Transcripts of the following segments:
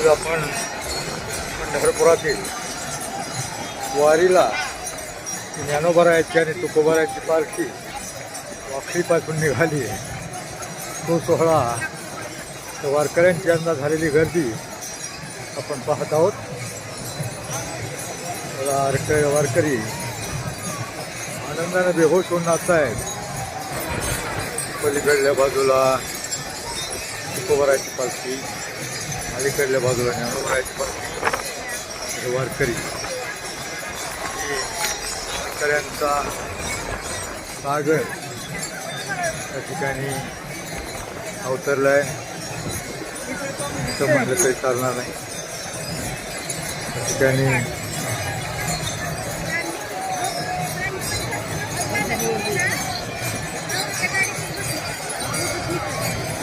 आज आपण पंढरपुरातील वारीला ज्ञानोबारायाची आणि तुकोबारायाची पालखी वाखरीपासून निघाली आहे. तो सोहळा वारकऱ्यांची यंदा झालेली गर्दी आपण पाहत आहोत. वारकरी आनंदाने बेहोश होऊन नाचत आहेत. पलीकडल्या बाजूला तुकोबारायाची पालखी, अलीकडल्या बाजूला ज्ञानोबारायाची पालखी. वारकरी वारकऱ्यांचा सागर त्या ठिकाणी अवतरला आहे असं म्हटलं तरी चालणार नाही. त्या ठिकाणी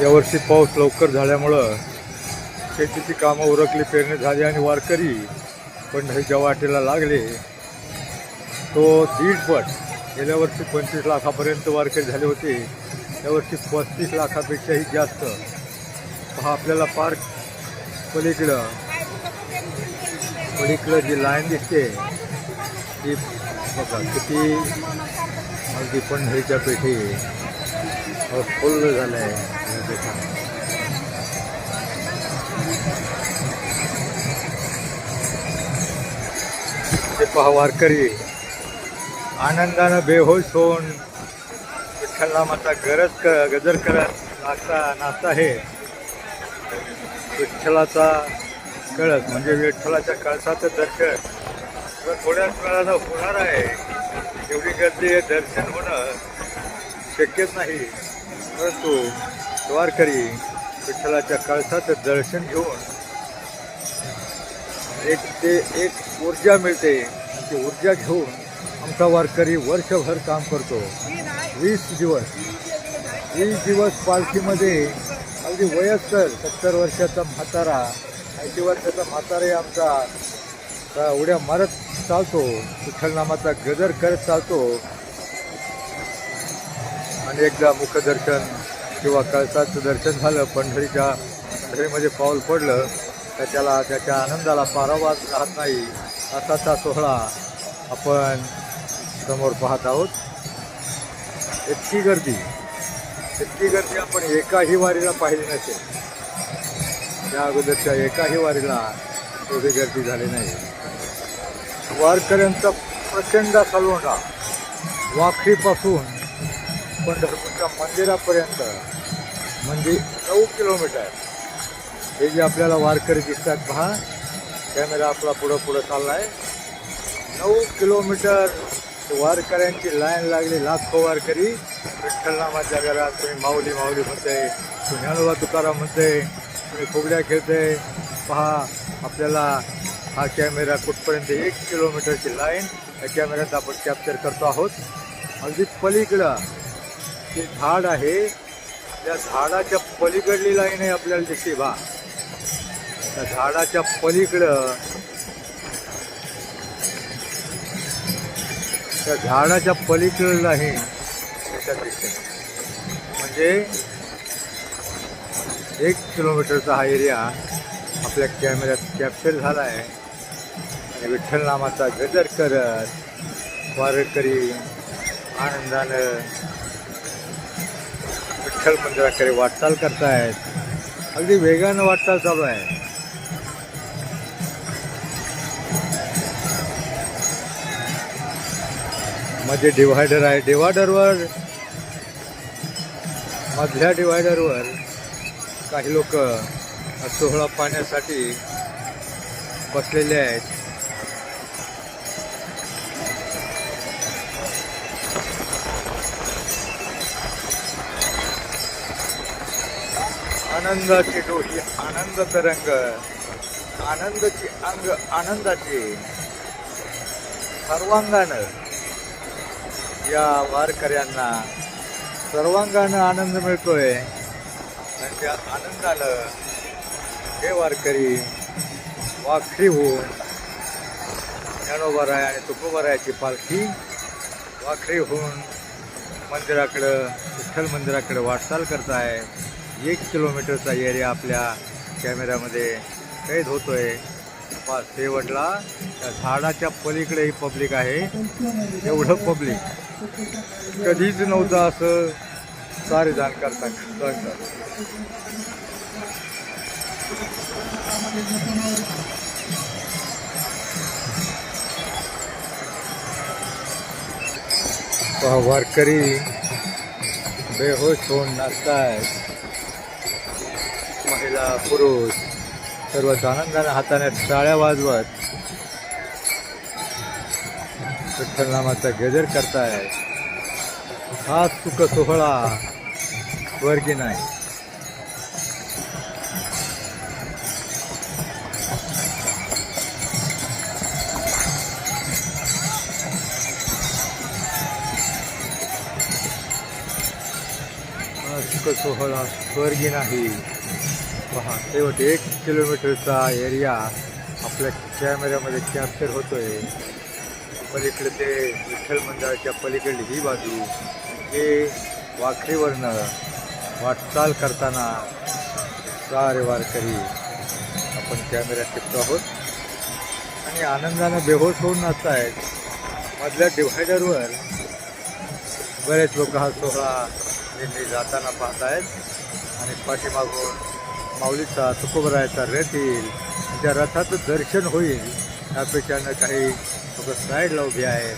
यावर्षी पाऊस लवकर झाल्यामुळं शेतीची कामं उरकली, पेरणी झाली आणि वारकरी पंढरीच्या वाटेला लागले. तो दीडपट, गेल्या वर्षी 25 लाखापर्यंत वारकरी झाले होते, यावर्षी 35 लाखापेक्षाही जास्त. पहा आपल्याला पार्क पलीकडं जी लाईन दिसते ती बघा किती अगदी पंढरीच्या पेठी फुल झालं आहे या पेठाने. ते पहा वारकरी आनंदानं बेहोश होऊन विठ्ठलनामाचा गजर करत नाचता आहे. विठ्ठलाचा कळस म्हणजे विठ्ठलाच्या कळसाचं दर्शन थोड्याच वेळानं होणार आहे. एवढी गर्दी हे दर्शन होणं शक्यच नाही, परंतु वारकरी विठ्ठलाच्या कळसाचं दर्शन घेऊन एक ऊर्जा मिळते. ती ऊर्जा घेऊन आमचा वारकरी वर्षभर काम करतो. 20 दिवस पालखीमध्ये अगदी वयस्कर 70 वर्षाचा म्हातारा, 80 वर्षाचा म्हाताराही आमचा उड्या मारत चालतो, विठ्ठलनामाचा गजर करत चालतो. आणि एकदा मुखदर्शन किंवा कळसाचं दर्शन झालं, पंढरीमध्ये पाऊल पडलं तर त्याच्या आनंदाला पारावार राहत नाही. असाचा सोहळा आपण समोर पाहत आहोत. इतकी गर्दी आपण एकाही वारीला पाहिली नसेल. त्या अगोदरच्या एकाही वारीला एवढी गर्दी झाली नाही. वारकऱ्यांचा प्रचंड सलोंडा वाखरीपासून पंढरपूरच्या मंदिरापर्यंत म्हणजे 9 किलोमीटर. हे जे आपल्याला वारकरी दिसतात पहा, कॅमेरा आपला पुढं चालला आहे. 9 किलोमीटर वारकऱ्यांची लाईन लागली. लाखो वारकरी विठ्ठलनामाच्या घरात, कोणी माऊली म्हणते, कोणी ज्ञानोबा तुकाराम म्हणते, कोणी फुगड्या खेळते. पहा आपल्याला हा कॅमेरा कुठपर्यंत 1 किलोमीटरची लाईन या कॅमेऱ्यात आपण कॅप्चर करतो आहोत. अगदी पलीकडं ते झाड आहे, त्या झाडाच्या पलीकडली लाईन आहे आपल्याला दिसते. त्या झाडाच्या पलीकडं लाईन त्याच्यात दिसते. म्हणजे 1 किलोमीटरचा हा एरिया आपल्या कॅमेऱ्यात कॅप्चर झाला आहे. आणि विठ्ठलनामाचा गजर करत वारकरी आनंदानं विठ्ठल मंदिराकडे वाटचाल करतायत. अगदी वेगानं वाटचाल चालू आहे. मध्ये डिव्हायडर आहे. मधल्या डिव्हायडरवर काही लोक सोहळा पाहण्यासाठी बसलेले आहेत. आनंदाची डोही, आनंद तरंग, आनंदाची अंग, आनंदाची सर्वांगानं या वारकऱ्यांना सर्वांगानं आनंद मिळतोय. त्यांच्या आनंदानं हे वारकरी वाखरी होऊन ज्ञानोबाराय आणि तुकोबारायाची पालखी वाखरी होऊन मंदिराकडं, विठ्ठल मंदिराकडे वाटचाल करत आहे. 1 किलोमीटरचा एरिया आपल्या कॅमेऱ्यामध्ये कैद होतोय. शेवटला त्या झाडाच्या पलीकडेही पब्लिक आहे. एवढं पब्लिक कधीच नव्हतं असं सारे जाणकार सांगतात. वारकरी बेहोश होऊन नाचतायत. महिला पुरुष सर्वच आनंदाने हाताने टाळ्या वाजवत विठ्ठल नामाचा गजर करतायत. हा सुख सोहळा स्वर्गी नाही. सुख सोहळा स्वर्गी नाही. पहा शेवट 1 किलोमीटरचा एरिया आपल्या कॅमेऱ्यामध्ये कॅप्चर होतोय. पलीकडे ते विठ्ठल मंदिराच्या पलीकडली ही बाजू हे वाखरीवरनं वाटचाल करताना सारे वारकरी आपण कॅमेऱ्यात टिपतो आहोत आणि आनंदानं बेहोश होऊन नाचतायत. मधल्या डिव्हायडरवर बरेच लोक हा सोहळा जाताना पाहतायत आणि पाठीमागून माऊलीचा तुकोबरायाचा रथ येईल. त्या रथाचं दर्शन होईल यापेक्षानं काही लोक साईडला उभे आहेत.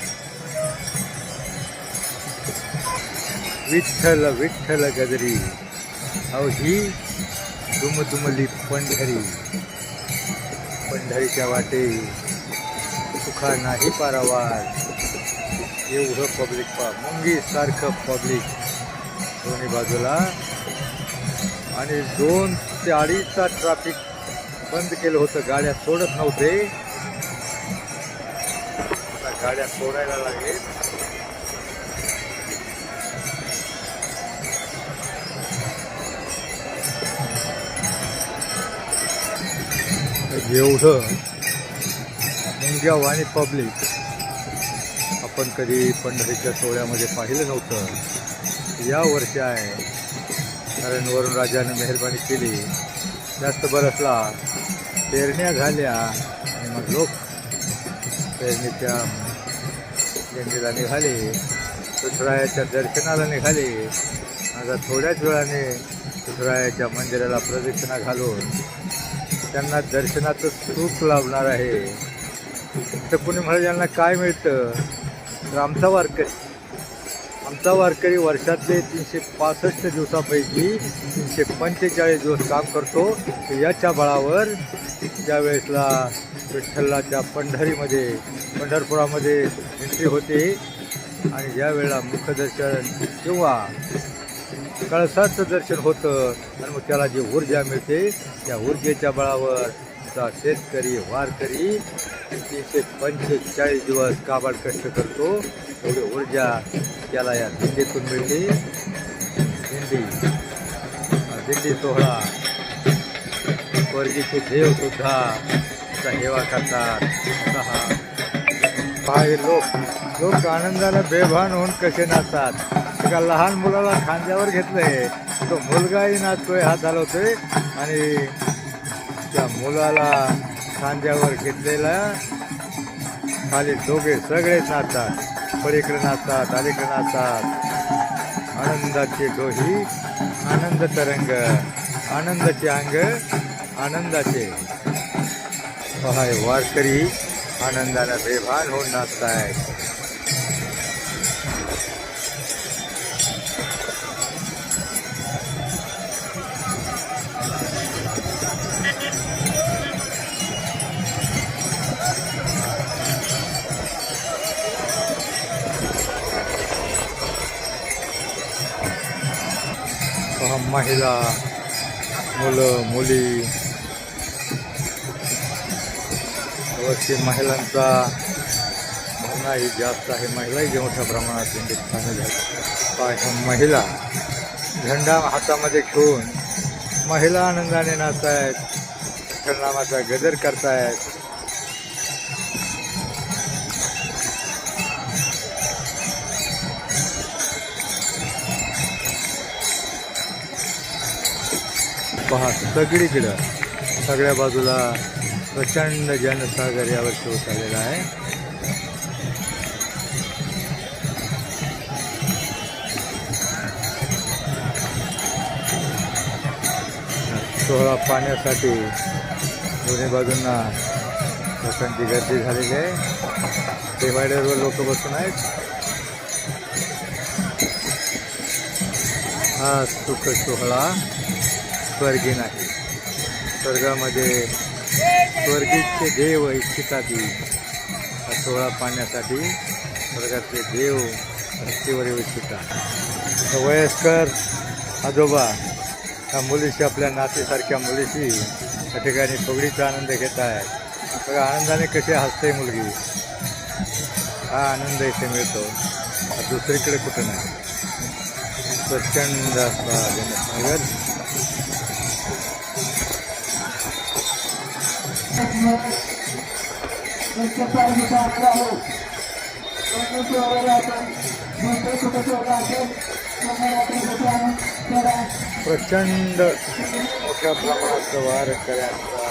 विठ्ठल विठ्ठल गजरी अहो ही दुमदुमली पंढरी. पंढरीच्या वाटे सुखा नाही पारावार. एवढं पब्लिक पा मुंगी सारखं पब्लिक दोन्ही बाजूला. आणि 2 ते 2.5 तास ट्रॅफिक बंद केलं होतं. गाड्या सोडत नव्हते. आता गाड्या सोडायला लागेल. एवढं मुंग्याव आणि पब्लिक आपण कधी पंढरीच्या सोहळ्यामध्ये पाहिलं नव्हतं. या वर्षी आहे कारण वरून राजाने मेहरबानी केली. जास्त बरसला. पेरण्या झाल्या आणि मग लोक पेरणीच्या दिंडीला निघाले. विठुरायाच्या दर्शनाला निघाले. आता थोड्याच वेळाने विठुरायाच्या मंदिराला प्रदक्षिणा घालून त्यांना दर्शनाचं सुख लाभणार आहे. तर कुणी म्हणाले यांना काय मिळतं. तर आमचा वारकरी वर्षातले 365 दिवसापैकी 345 दिवस काम करतो. याच्या बळावर ज्या वेळेसला विठ्ठलाच्या पंढरपुरामध्ये एंट्री होते आणि ज्या वेळेला मुखदर्शन किंवा कळसाचं दर्शन होतं आणि मग त्याला जी ऊर्जा मिळते त्या ऊर्जेच्या बळावर शेतकरी वारकरी 345 दिवस काबाड कष्ट करतो. एवढी ऊर्जा त्याला या दिंडीतून मिळते. दिंडी सोहळा स्वर्गीचे देव सुद्धा हेवा करतात. काही लोक आनंदाने बेभान होऊन कसे नाचतात. एका लहान मुलाला खांद्यावर घेतलंय. तो मुलगाही नाचतोय हात हलवतोय आणि त्या मुलाला खांद्यावर घेतलेला खाली दोघे सगळे नाचतात. पलीकडे नाचतात अलीकडे नाचतात. आनंदाची डोही आनंद तरंग आनंदाचे अंग आनंदाचे. पहाय वारकरी आनंदाला बेभान होऊन नाचतायत. महिला मुलं मुली यावर्षी महिलांचा भावनाही जास्त आहे. महिलाही मोठ्या प्रमाणात दिंडीत सामील झाल्या. महिला झेंडा हातामध्ये घेऊन महिला आनंदाने नाचतायत. विठ्ठल नामाचा गजर करतायत. पहा सगळीकडं सगळ्या बाजूला प्रचंड जनसागर यावर्षी होत आलेला आहे. सोहळा पाहण्यासाठी दोन्ही बाजूंना लोकांची गर्दी झालेली आहे. डिवायडरवर लोक बसून आहेत. हा सुख सोहळा स्वर्गी नाही. स्वर्गामध्ये स्वर्गीचे देव इच्छितात हा सोहळा पाहण्यासाठी. स्वर्गातले देव रस्त्यावर येऊ इच्छितात. वयस्कर आजोबा त्या मुलीशी, आपल्या नातीसारख्या मुलीशी त्या ठिकाणी फुगडीचा आनंद घेत आहेत. बघा आनंदाने कशी हसते मुलगी. हा आनंद इथे मिळतो, दुसरीकडे कुठं नाही. प्रचंड असा जनसागर. प्रचंड मोठ्या प्रमाणात वारकऱ्यांचा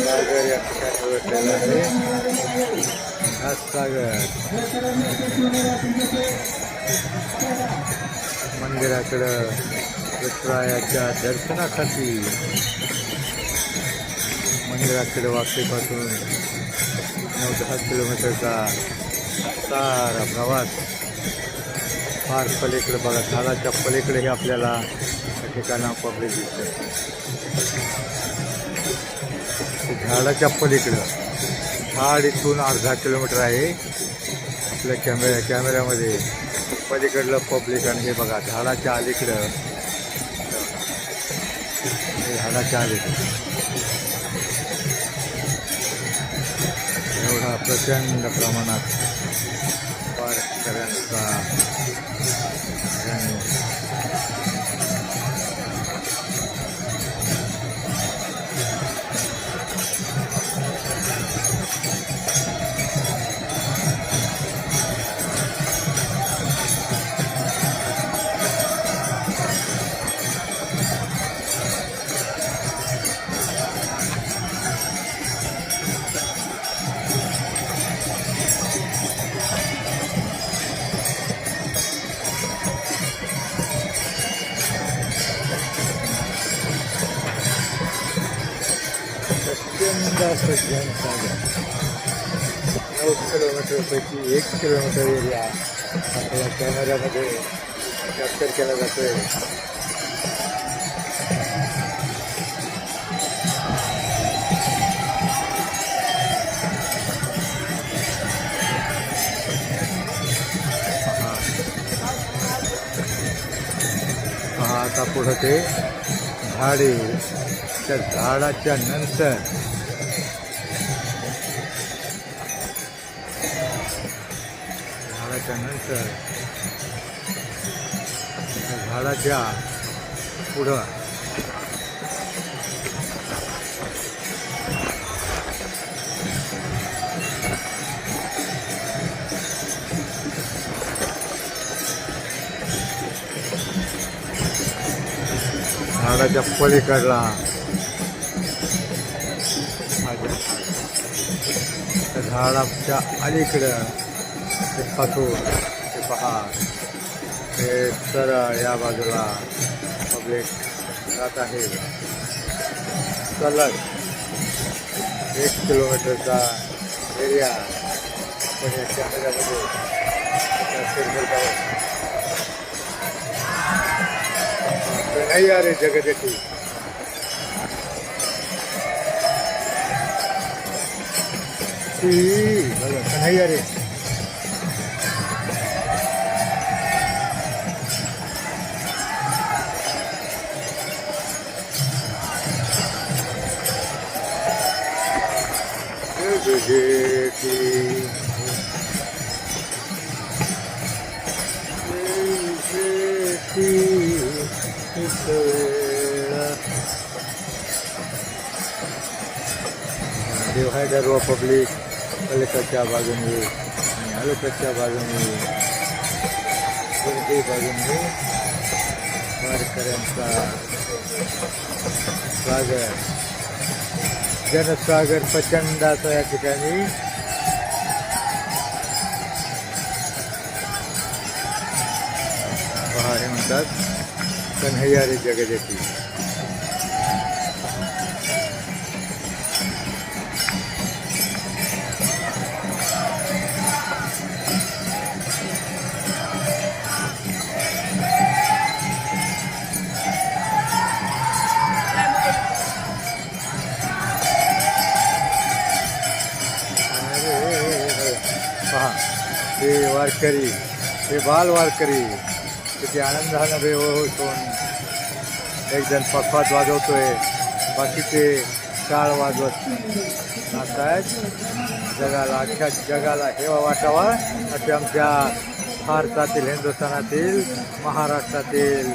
सागर या ठिकाणी उलटलेला आहे. हा सागर मंदिराकडं विठुरायाच्या दर्शनासाठी मंदिराकडे वाकडेपासून 9-10 किलोमीटरचा सारा प्रवास. फार पलीकडे बघा, झाडाच्या पलीकडेही आपल्याला त्या ठिकाणं पब्लिक दिसतं. झाडाच्या पलीकडं झाड इथून अर्धा किलोमीटर आहे. आपल्या कॅमेऱ्यामध्ये पलीकडलं पब्लिक आणि हे बघा झाडाच्या अलीकडं, झाडाच्या अलीकडं एवढा प्रचंड प्रमाणात वारकऱ्यांचा जनसागर. 9 किलोमीटरपैकी 1 किलोमीटर एरिया आपल्या कॅमेऱ्यामध्ये कॅप्चर केला जातोय. आता पुढं ते झाडे, त्या झाडाच्या नंतर झाडाच्या पुढं झाडाच्या पलीकडला झाडाच्या अलीकडं ते पासून ते पहा, हे सरळ या बाजूला पब्लिक जात आहे. सलग 1 किलोमीटरचा एरिया आपण या कॅमेऱ्यामध्ये कॅप्चर करत आहोत. नाही अरे जगदेठी नाही अरे डिव्हायडर व पब्लिक पलीकडच्या बाजूने आणि अलीकडच्या बाजूने कोणत्याही बाजूने वारकऱ्यांचा सागर, जनसागर प्रचंडाचा या ठिकाणी पहा, हे म्हणतात कन्हैया रे जगदेती. पहा, हे वारकरी, हे बाल वारकरी किती आनंदानं बेहोसून एक जण पखवाज वाजवतोय, बाकीचे टाळ वाजवत नाचतायत. जगाला, अख्ख्या जगाला हेवा वाटावा असे आमच्या भारतातील, हिंदुस्थानातील, महाराष्ट्रातील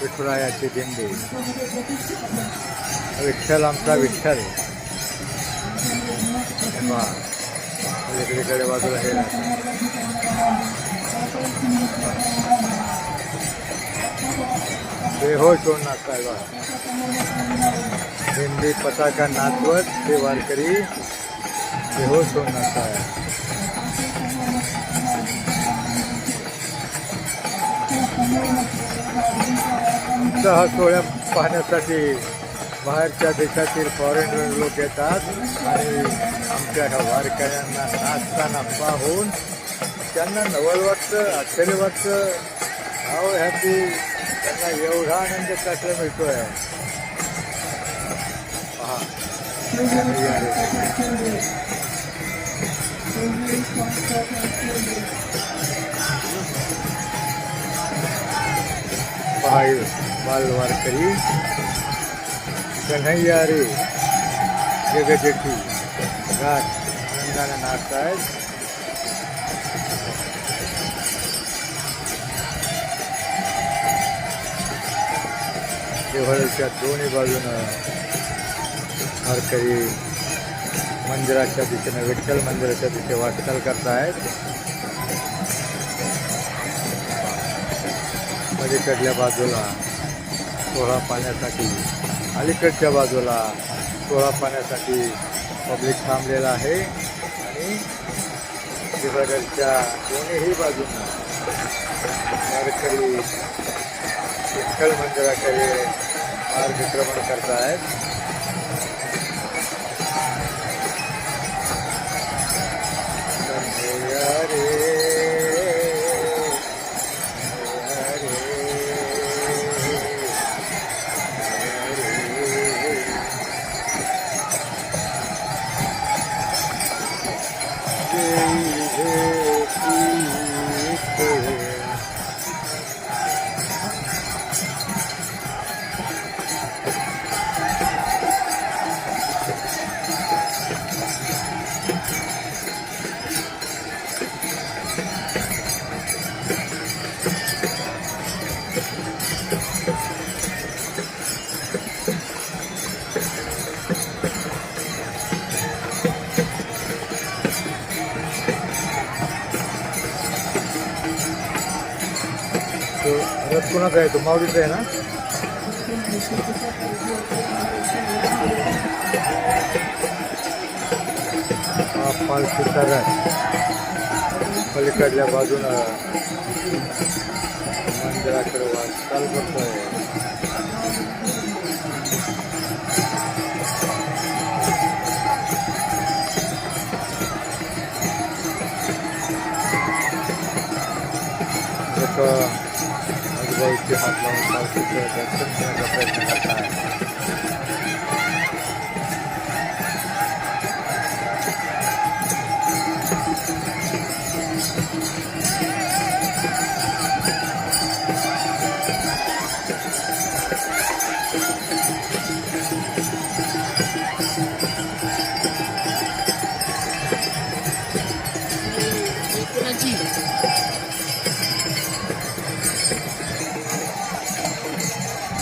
विठुरायाची दिंडी. विठ्ठल आमचा विठ्ठल. इकडे बाजूला हे बेहोश होऊन नाचताय बा. हिंदी पताका नाचवत ते वारकरी बेहोश होऊन नाचताय. हा सोहळा पाहण्यासाठी बाहेरच्या देशातील फॉरेन लोक येतात आणि आमच्या ह्या वारकऱ्यांना नाचताना पाहून त्यांना नवल वाटतं, आश्चर्य वाटतं. हाव ह्याची त्यांना एवढा आनंद कसला मिळतोय. पहा, बाल वारकरी कन्हैया रे जगदेती गात आनंदानं नाचतायत. देवळाच्या दोन्ही बाजूनं वारकरी मंदिराच्या दिशेने, विठ्ठल मंदिराच्या दिशेने वाटचाल करतायत. अलीकडल्या बाजूला सोहळा पाहण्यासाठी, अलीकडच्या बाजूला सोहळा पाहण्यासाठी पब्लिक थांबलेला आहे आणि देवाघरच्या दोन्हीही बाजूंना वारकरी विठ्ठल मंदिराकडे मार्गक्रमण करतायत. रथ कोणाचा आहे? तो माऊलीचा आहे ना. हा पालखीचा रथ पलीकडल्या बाजूनं मंदिराकडे वाटचाल करतोय. आजूबाजूचे हात लावून पालखीचं दर्शन घेण्याचा प्रयत्न करत आहे.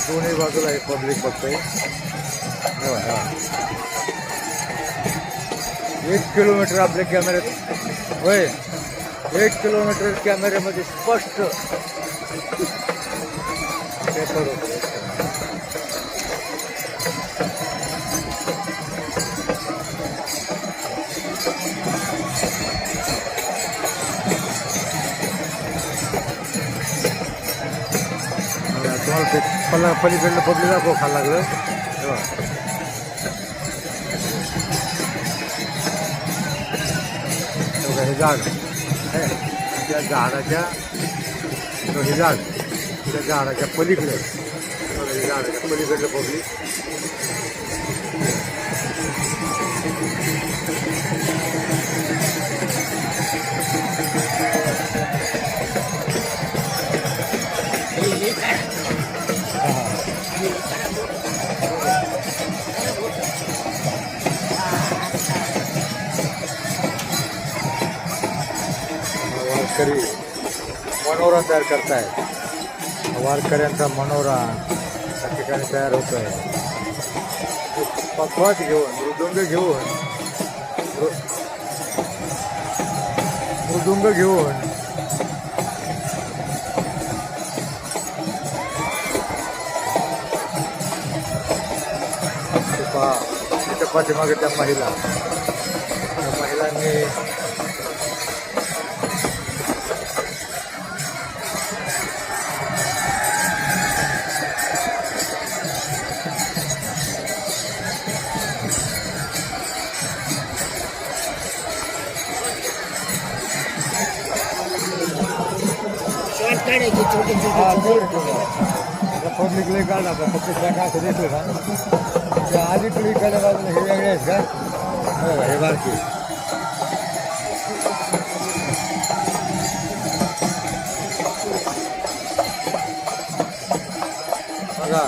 दोन्ही बाजूला एक पब्लिक बघतोय. 1 किलोमीटर आपल्या कॅमेऱ्यात होय, 1 किलोमीटर कॅमेऱ्यामध्ये स्पष्ट पेपर होतो. पलीकडलं पब्लिक दाखव खायला लागलं तेव्हा. हे झाड त्या झाडाच्या हे झाड त्या झाडाच्या पलीकडे झाडाच्या पलीकडलं पब्लिक. वारकरी मनोरा तयार करतायत. वारकऱ्यांचा मनोरा त्या ठिकाणी तयार होत आहे. पखवाज घेऊन मृदुंग घेऊन तिच्या पाठीमागे त्या महिलांनी पब्लिक लई काढला फक्त त्या असं देतो का त्या अलीकडे इकडल्या बाजूला हे वेगळे आहेत का हे बारकी. बघा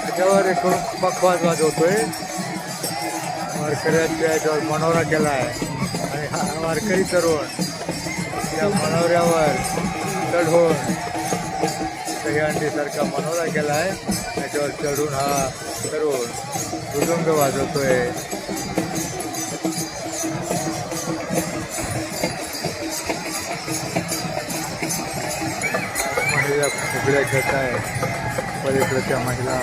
त्याच्यावर एक पखवाज वाजवतोय. वारकऱ्याच्या याच्यावर मनोरा केला आहे आणि हा वारकरी तरुण त्या मनोऱ्यावर चढून दहीहंडीसारखा मनोरा केला आहे. त्याच्यावर चढून हा तरुण मृदुंग वाजवतोय. महिला फुगड्या खेळत आहेत. पलीकडच्या महिला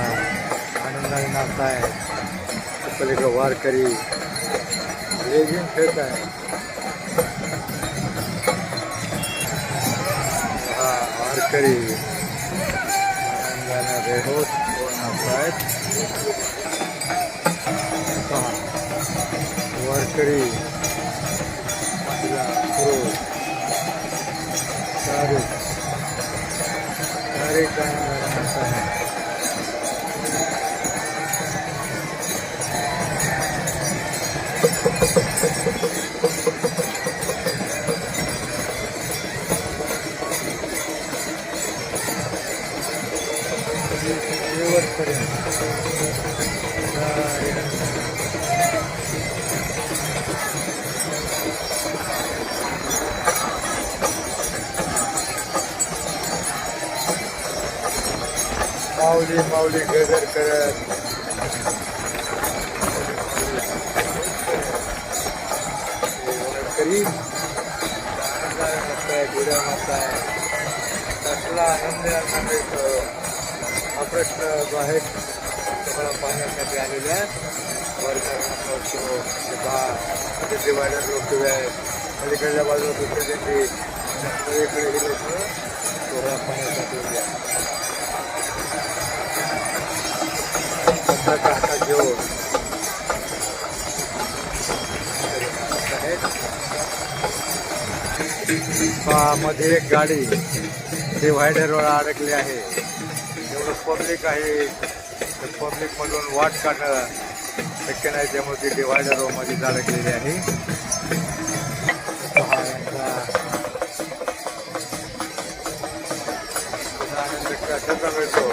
आनंदाने नाचत आहेत. पलीकडे वारकरी लेझिम खेळत आहेत. वारकरी आनंदाने रेहोत नाचत वारकरी महिला पुरुष सारे नाचत आहेत. माऊली गजर करत वारकरी गुड्या मारताय. कसला आनंद यांना मिळतो. हा प्रश्न जो आहे तुम्हाला पाहण्यासाठी आलेला आहे. वारकऱ्यांना ते डिवायडर लोक उभे आहेत. पलीकडल्या बाजूला दुसरे त्यांची सगळीकडे हे लोक सोहळा पाहण्यासाठी उभे आहेत. हातात घेऊन मध्ये एक गाडी डिव्हायडरवर अडकली आहे. एवढं पब्लिक आहे तर पब्लिक मधून वाट काढणं शक्य नाही. त्यामुळे ती डिव्हायडर मध्ये अडकलेली आहे. आनंद कशाचा मिळतो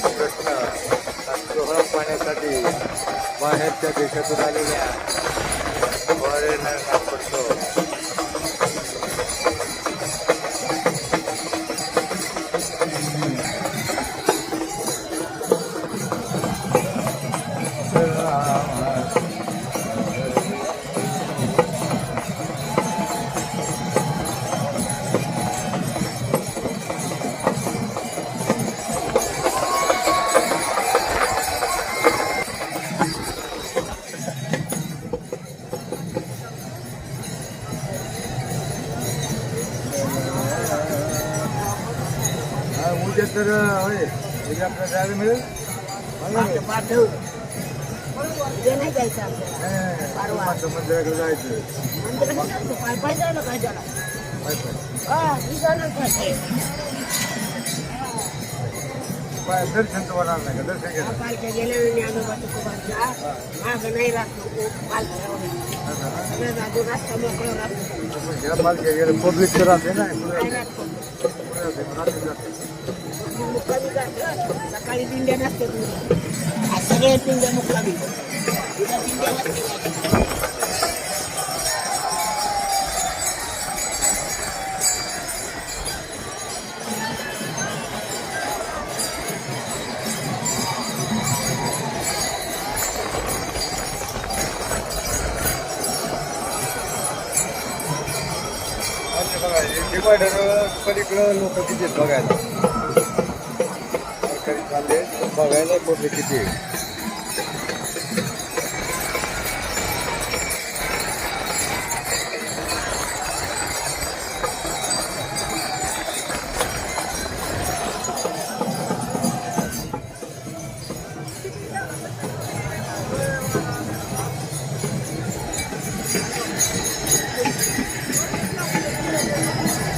प्रश्न सोहळा पाहण्यासाठी बाहेरच्या देशातून आलेल्या फॉरेनरना पडतो. उद्या तर होय म्हणजे आपल्याला जायला मिळेल. पाठव उद्या नाही जायचं आपल्याला. मंदिराकडे जायचं. पाय पाय जायला काय त्याला. पाय पाय. ही जाणार पाहिजे. दर्शन तर होणार नाही का? दर्शन घेणार. पालख्या गेल्या वेळी आजोबाच्या कुबारच्या मागं नाही राहत नको पालख्या सगळ्यात अजून रस्ता मोकळं राहतो. ह्या पालख्या गेलं पब्लिक तर राहते ना. नाही राहत कोण. मुक्कामी जातं. सकाळी दिंड्या नसते आज सगळ्या दिंड्या मुक्कामी. उद्या दिंड्या नसते. डिवायडर पलीकडं लोक किती आहेत बघायला. सरकारी चालले बघायला पब्लिक किती आहे.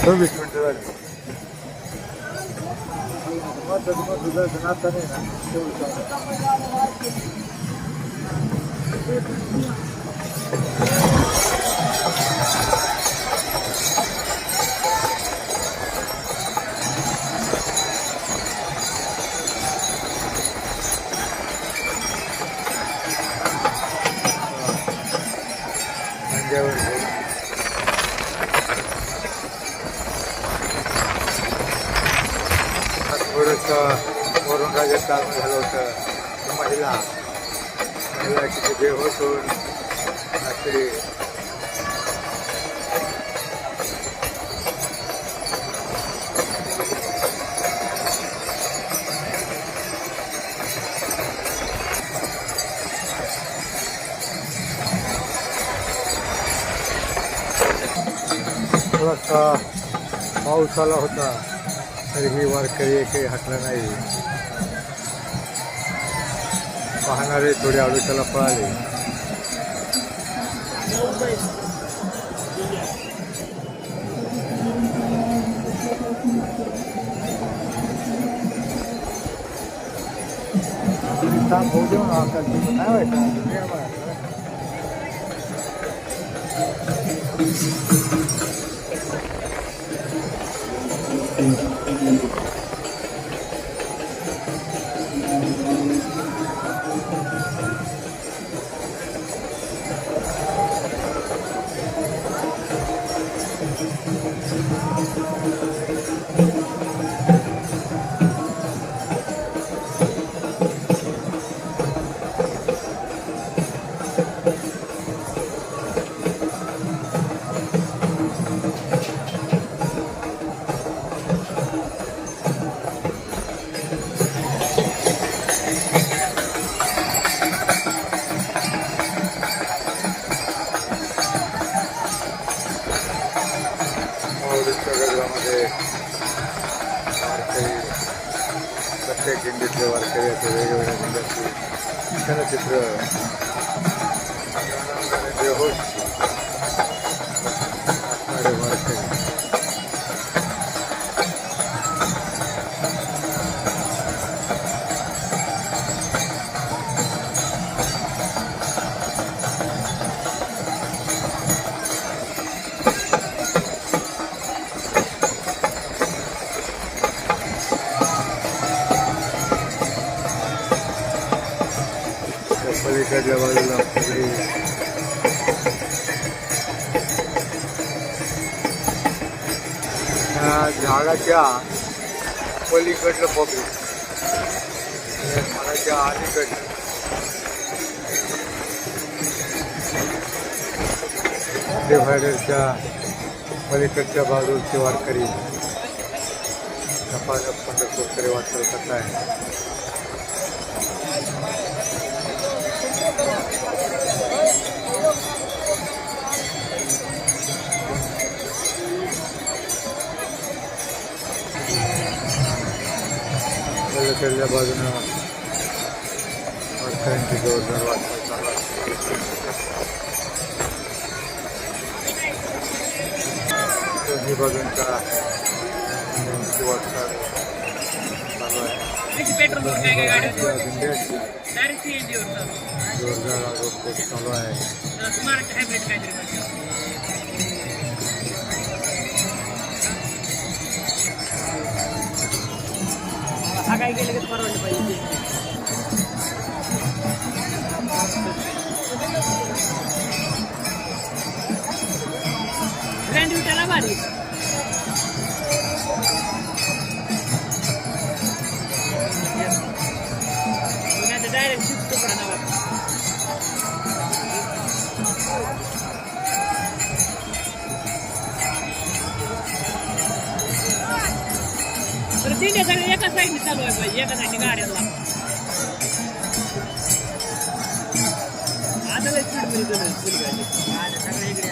चोवीस मिनिटं झाली. दर्शन आता नाही ना तेवढं थोडंसं वरून राजा चालू झालं होतं. महिला किती बेहोश होऊन रात्री थोडासा पाऊस आला होता तरीही वारकरी एकही हटला नाही. पाहणारे थोडे आडोशाला पळाले. ताप होऊ देऊ ना काय व्हायचं. प्रत्येक दिंडीतले वारकरी असे वेगवेगळ्या दिंड्याचे क्षणचित्र बेहोश असणारे वारकरी. पलीकडल्या बाजूला सगळी झाडाच्या पलीकडलं पब्लिक झाडाच्या अलीकडलं डिव्हायडरच्या पलीकडच्या बाजूचे वारकरी झपाझप पंढरपूरकडे वाटचाल करत आहे. इकडच्या बाजूनं वारकऱ्यांची जोरदार वाटचाल चालू आहे. दोन्ही बाजूंचा वाटचाल चालू आहे. जोरदार आरोप चालू आहे. काय गेलं की परवडलं पाहिजे. ग्रँड विटाला भारी डायरेक्ट शिफ्ट करणार. तर तिथे सगळे एका साईडने चालू आहे पाहिजे, एका साईडने गाड्याला. आता लय स्पीड मध्ये गाड्या सगळ्या इकडे.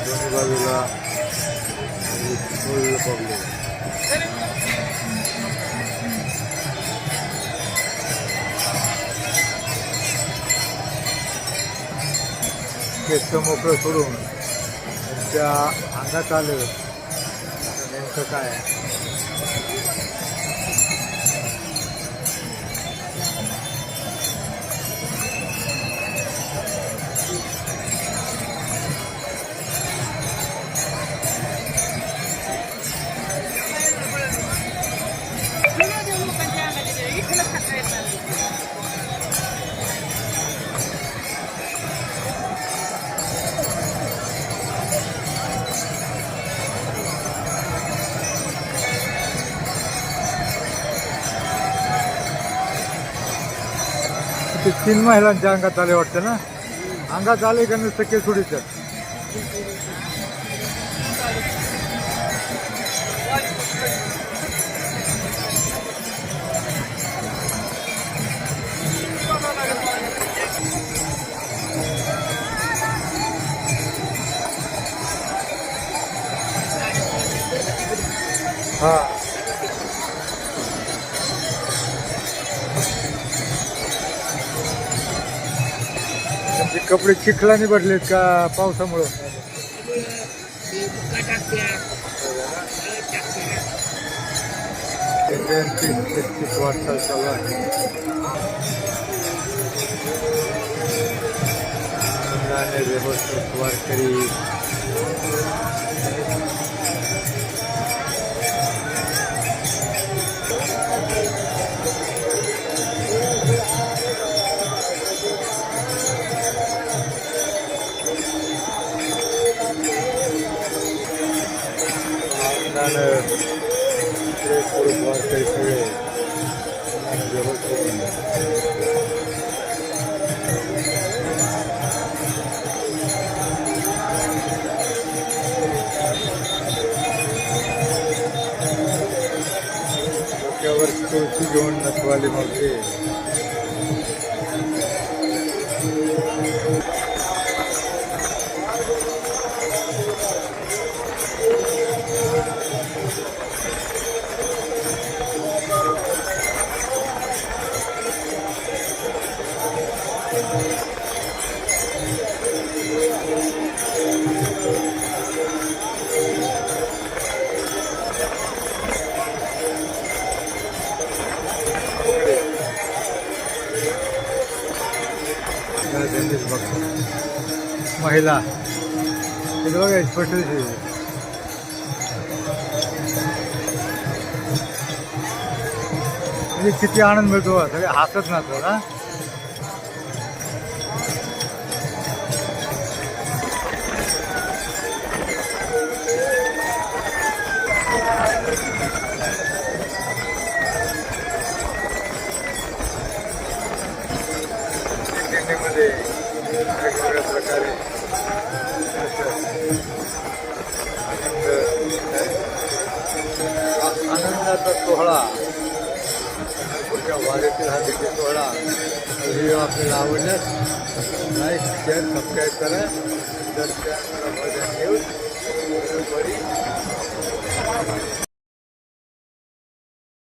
दोन्ही बाजूला फुल पब्लिक. केस मोकळं सोडून त्यांच्या अंगात आलं नेमकं काय आहे. ते 3 महिलांच्या अंगात आले वाटतं ना. अंगात आले का नुसतं केसुडीचं. हा त्यांचे कपडे चिखलाने भरलेत का पावसामुळं. वाटचाल चालू आहे. व्यवस्थित वारकरी वारकरी सगळे व्यवस्थित डोक्यावर तुळशी घेऊन नसवाली मागते. महिला हे बघा स्पष्ट दिसते. म्हणजे किती आनंद मिळतो बघा, सगळे हसत नाचतो ना. दिंडीमध्ये वेगवेगळ्या प्रकारे आनंदाचा सोहळा, पुढच्या वारीतील हा दिंडी सोहळा व्हिडिओ आपल्याला आवडल्यास लाईक शेअर सबस्क्राईब करा. दर्शन